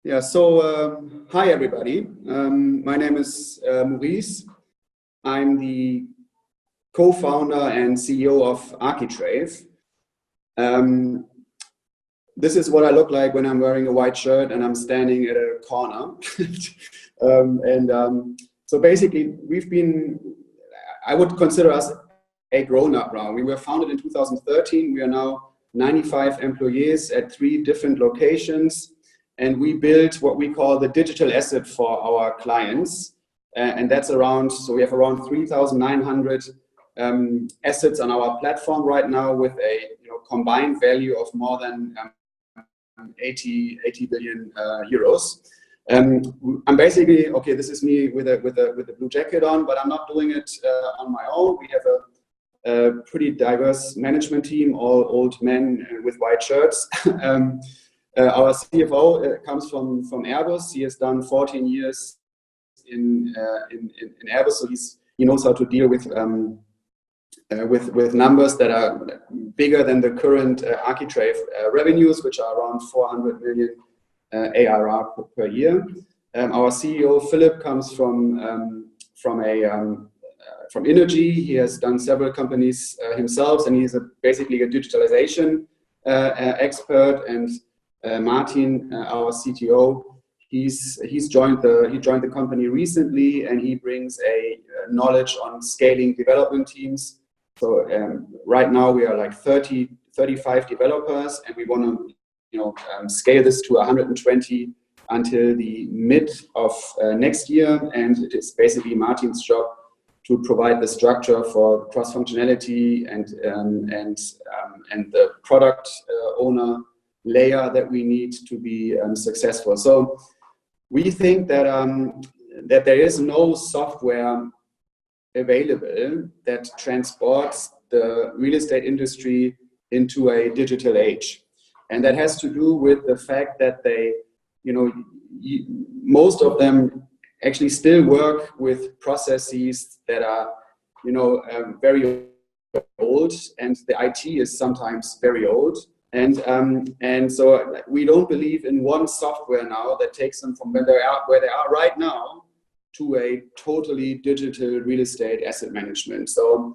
Yeah, so hi everybody. My name is Maurice. I'm the co-founder and CEO of Architrave. This is what I look like when I'm wearing a white shirt and I'm standing at a corner. So basically, I would consider us a grown-up now. We were founded in 2013. We are now 95 employees at 3 different locations. And we build what we call the digital asset for our clients. And that's so we have around 3,900 assets on our platform right now with a combined value of more than 80 billion euros. I'm basically, okay, this is me with a blue jacket on, but I'm not doing it on my own. We have a pretty diverse management team, all old men with white shirts. Our CFO comes from Airbus. He has done 14 years in Airbus, so he knows how to deal with numbers that are bigger than the current Architrave revenues, which are around 400 million ARR per year. Our CEO Philip comes from energy. He has done several companies himself, and he's basically a digitalisation expert. And Martin, our CTO, he joined the company recently, and he brings a knowledge on scaling development teams. So right now we are like 35 developers, and we want to scale this to 120 until the mid of next year. And it is basically Martin's job to provide the structure for cross functionality and the product owner layer that we need to be successful. So we think that that there is no software available that transports the real estate industry into a digital age, and that has to do with the fact that most of them actually still work with processes that are very old, and the IT is sometimes very old. And so we don't believe in one software now that takes them from where they are right now to a totally digital real estate asset management. So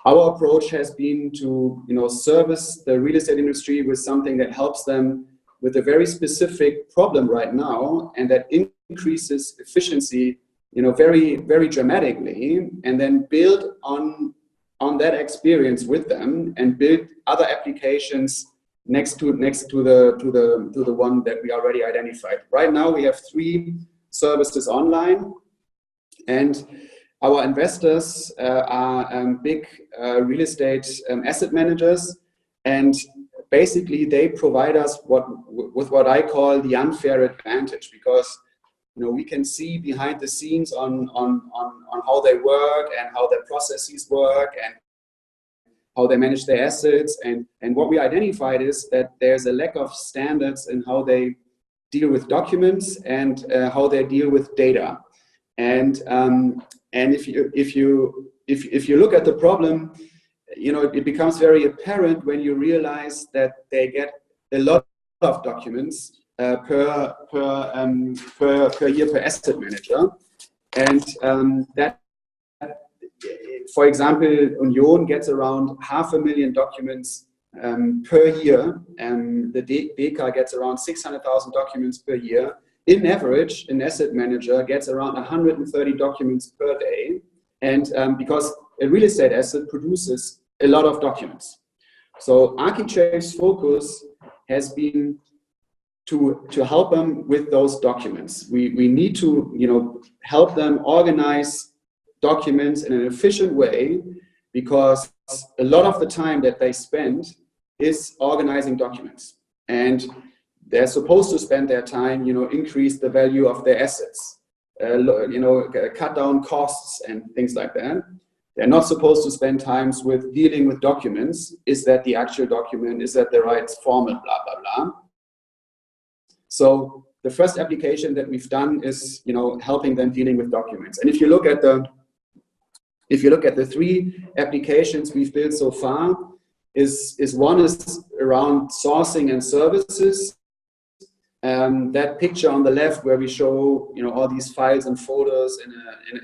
our approach has been to service the real estate industry with something that helps them with a very specific problem right now, and that increases efficiency very, very dramatically, and then build on that experience with them and build other applications next to the one that we already identified. Right now we have 3 services online, and our investors are big real estate asset managers, and basically they provide us with what I call the unfair advantage, because we can see behind the scenes on how they work and how their processes work and how they manage their assets. And what we identified is that there's a lack of standards in how they deal with documents and how they deal with data. And if you look at the problem, it becomes very apparent when you realize that they get a lot of documents per year per asset manager, and that. For example, Union gets around 500,000 documents per year, and the DECA gets around 600,000 documents per year. In average, an asset manager gets around 130 documents per day, and because a real estate asset produces a lot of documents. So Architrave's focus has been to help them with those documents. We need to help them organize documents in an efficient way, because a lot of the time that they spend is organizing documents, and they're supposed to spend their time, increase the value of their assets, cut down costs and things like that. They're not supposed to spend times with dealing with documents. Is that the actual document? Is that the right format? Blah, blah, blah. So the first application that we've done is, helping them dealing with documents. And if you look at the 3 applications we've built so far, is one is around sourcing and services, That picture on the left where we show, all these files and folders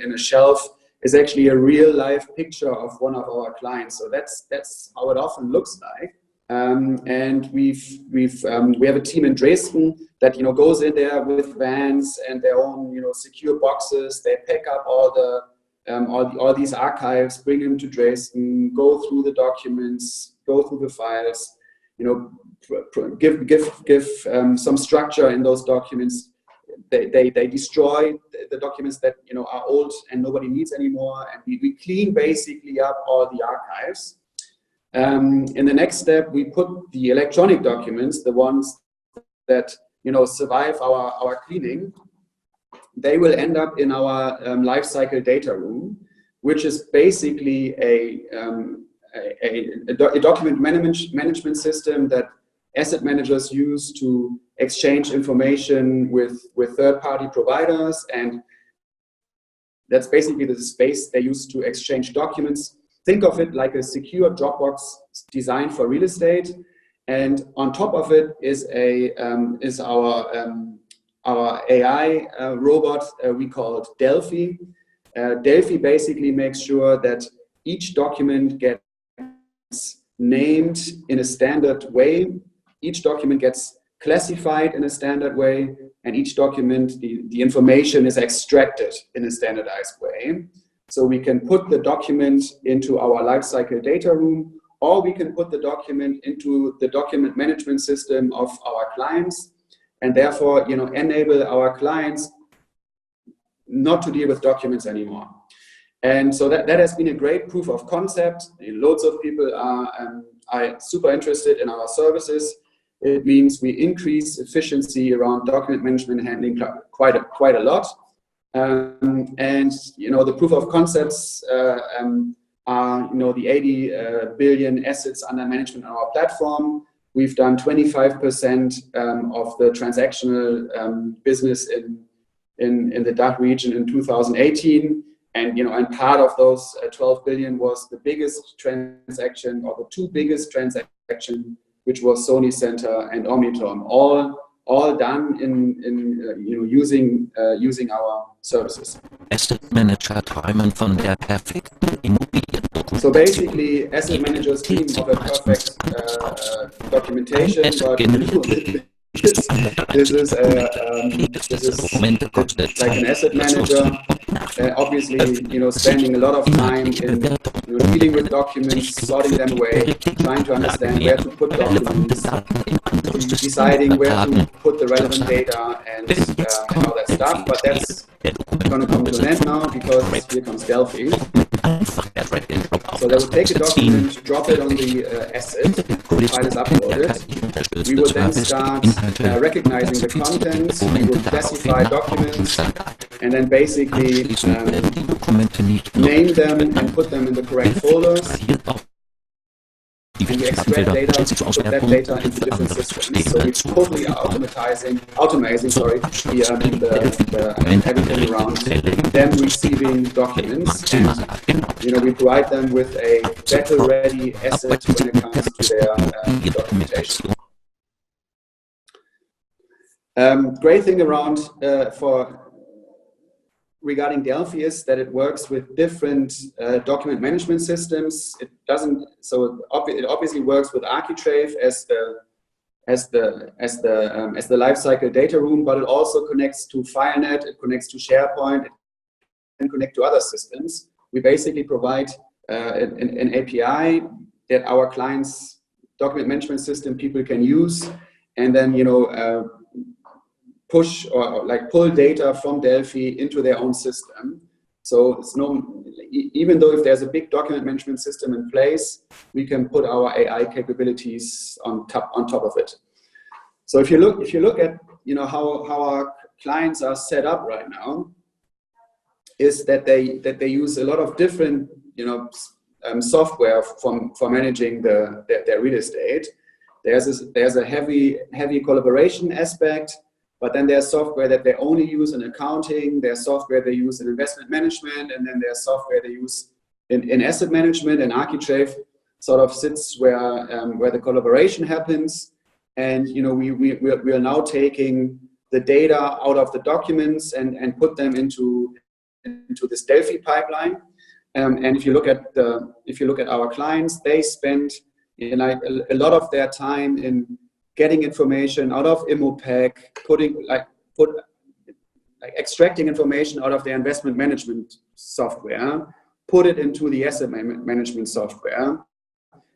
in a shelf is actually a real life picture of one of our clients. So that's how it often looks like. And we have a team in Dresden that goes in there with vans and their own secure boxes. They pick up all these archives, bring them to Dresden, go through the documents, go through the files, give some structure in those documents. They destroy the documents that are old and nobody needs anymore, and we clean basically up all the archives. In the next step, we put the electronic documents, the ones that survive our cleaning. They will end up in our lifecycle data room, which is basically a document management system that asset managers use to exchange information with third-party providers, and that's basically the space they use to exchange documents. Think of it like a secure Dropbox designed for real estate, and on top of it is our AI robot we call it Delphi. Delphi basically makes sure that each document gets named in a standard way, each document gets classified in a standard way, and each document, the information is extracted in a standardized way. So we can put the document into our lifecycle data room, or we can put the document into the document management system of our clients, and therefore enable our clients not to deal with documents anymore. And so that has been a great proof of concept. Loads of people are super interested in our services. It means we increase efficiency around document management and handling quite a lot. And the proof of concepts are the 80 billion assets under management on our platform. We've done 25% of the transactional business in the DACH region in 2018. And part of those 12 billion was the biggest transaction, or the two biggest transactions, which was Sony Center and Omnitom, all done in using our services. Asset Manager träumen von der perfekten Immobiliendokumentation. So basically, asset managers dream of a perfect documentation, but this is like an asset manager, obviously, spending a lot of time in dealing with documents, sorting them away, trying to understand where to put documents, deciding where to put the relevant data and all that stuff. But that's going to come to an end now, because here comes Delphi. So they will take a document, drop it on the asset, the file is uploaded. We will then start recognizing the contents, we will classify documents, and then basically name them and put them in the correct folders. And we extract data, put that data into different systems. So we're totally automating everything around them receiving documents, and we provide them with a battle-ready asset when it comes to their documentation. Great thing around regarding Delphi is that it works with different document management systems. It obviously works with Architrave as the lifecycle data room, but it also connects to FileNet, it connects to SharePoint, it can connect to other systems. We basically provide an API that our clients' document management system people can use, and then push or pull data from Delphi into their own system. So it's even though if there's a big document management system in place, we can put our AI capabilities on top of it. So if you look at how our clients are set up right now, is that they use a lot of different software for managing their real estate. There's a heavy collaboration aspect. But then there's software that they only use in accounting, there's software they use in investment management, and then there's software they use in asset management. And Architrave sort of sits where the collaboration happens. and we are now taking the data out of the documents and put them into this Delphi pipeline. And if you look at our clients, they spend a lot of their time in getting information out of IMOPAC, extracting information out of their investment management software, put it into the asset management software.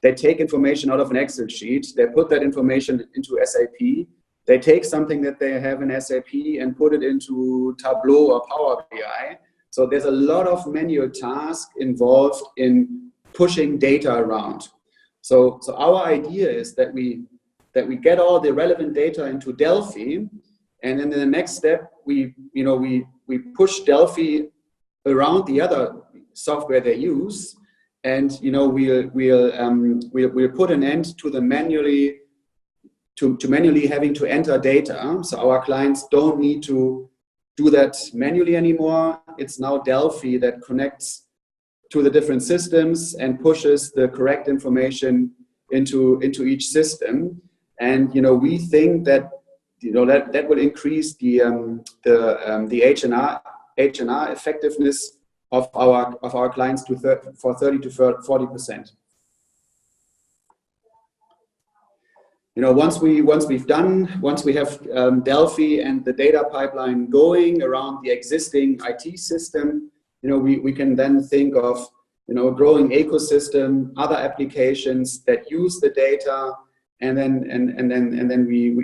They take information out of an Excel sheet, they put that information into SAP, they take something that they have in SAP and put it into Tableau or Power BI. So there's a lot of manual tasks involved in pushing data around. So our idea is that we get all the relevant data into Delphi, and then in the next step we push Delphi around the other software they use, and we'll put an end to the manually having to enter data. So our clients don't need to do that manually anymore. It's now Delphi that connects to the different systems and pushes the correct information into each system. And we think that that will increase the H&R effectiveness of our clients for 30 to 40%. Once we have Delphi and the data pipeline going around the existing IT system, we can then think of growing ecosystem, other applications that use the data, and then we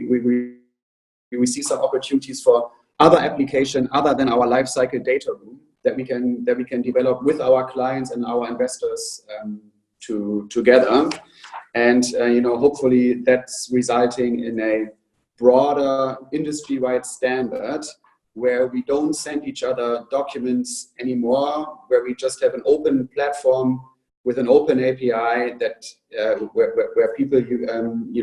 see some opportunities for other application other than our lifecycle data room that we can develop with our clients and our investors together. And hopefully that's resulting in a broader industry-wide standard where we don't send each other documents anymore, where we just have an open platform with an open API that where people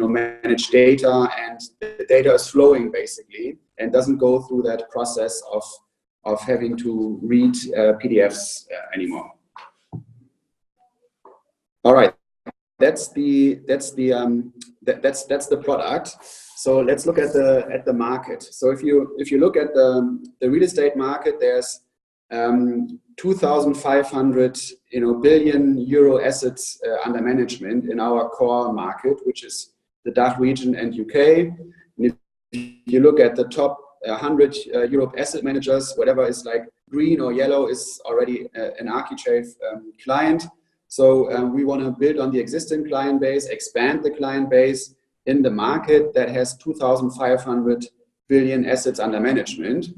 manage data, and the data is flowing basically and doesn't go through that process of having to read PDFs anymore. All right. That's the product. So let's look at the market. So if you look at the real estate market, there's 2,500 billion euro assets under management in our core market, which is the DACH region and UK. And if you look at the top 100 Europe asset managers, whatever is like green or yellow is already an Architrave client. So we want to build on the existing client base, expand the client base in the market that has 2,500 billion assets under management.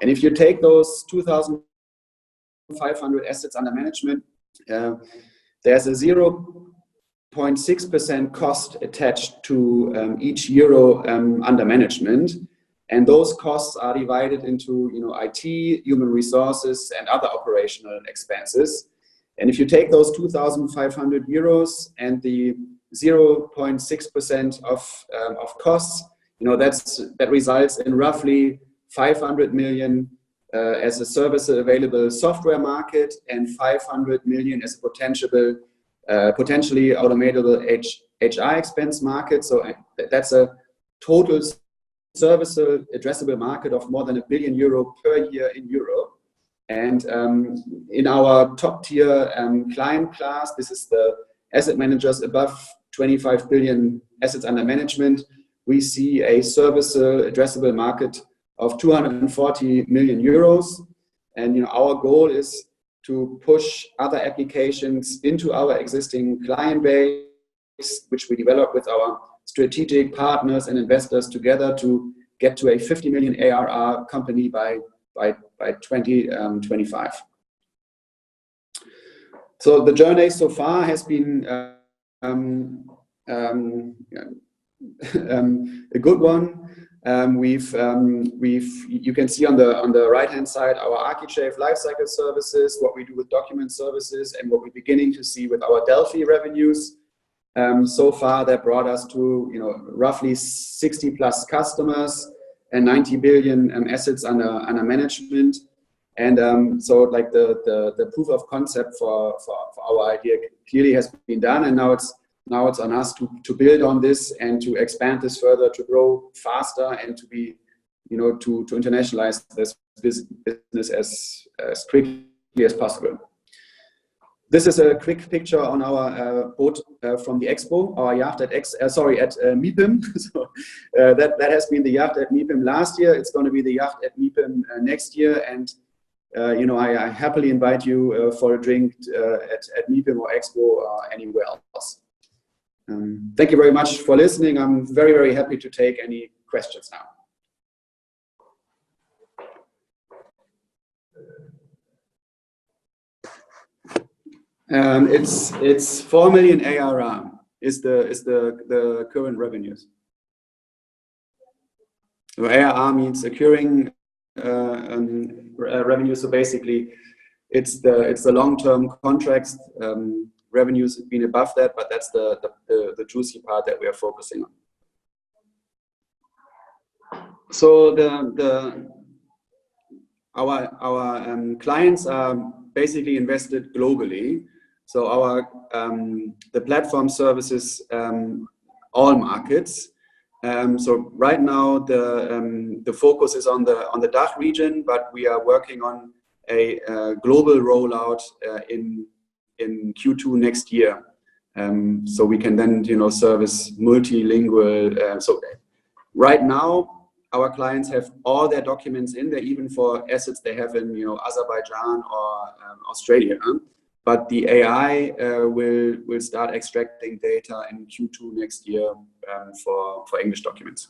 And if you take those 2,500 assets under management, there's a 0.6% cost attached to each euro under management. And those costs are divided into IT, human resources, and other operational expenses. And if you take those 2,500 euros and the 0.6% of costs, that results in roughly 500 million as a service available software market and 500 million as a potentially automatable HR expense market. So that's a total serviceable addressable market of more than €1 billion per year in Europe. And in our top tier client class, this is the asset managers above 25 billion assets under management. We see a serviceable addressable market of 240 million euros. And our goal is to push other applications into our existing client base, which we develop with our strategic partners and investors together to get to a 50 million ARR company by 2025. So the journey so far has been a good one. You can see on the right hand side our Architrave lifecycle services, what we do with document services, and what we're beginning to see with our Delphi revenues. So far, that brought us to roughly 60 plus customers and 90 billion assets under management. And so like the proof of concept for our idea clearly has been done, and now it's now it's on us to build on this and to expand this further, to grow faster and to be, to internationalize this business as quickly as possible. This is a quick picture on our boat from the expo, our yacht at MIPIM. So that has been the yacht at MIPIM last year. It's going to be the yacht at MIPIM next year, and I happily invite you for a drink at MIPIM or expo or anywhere else. Thank you very much for listening. I'm very, very happy to take any questions now. It's 4 million ARR is the current revenues. So ARR means occurring revenue. So basically, it's the long-term contracts. Revenues have been above that, but that's the juicy part that we are focusing on. So our clients are basically invested globally. So the platform services all markets. So right now the focus is on the DACH region, but we are working on a global rollout in Q2 next year. So we can then service multilingual. So right now our clients have all their documents in there, even for assets they have in Azerbaijan or Australia. But the AI will start extracting data in Q2 next year for English documents.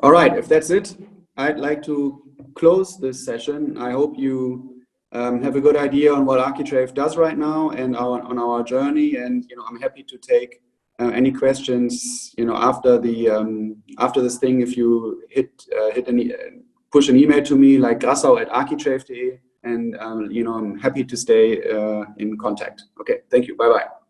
All right, if that's it, I'd like to close this session. I hope you have a good idea on what Architrave does right now and on our journey. And I'm happy to take any questions after this thing. If you push an email to me like grassau@architrave.de, and I'm happy to stay in contact. Okay, thank you. Bye bye.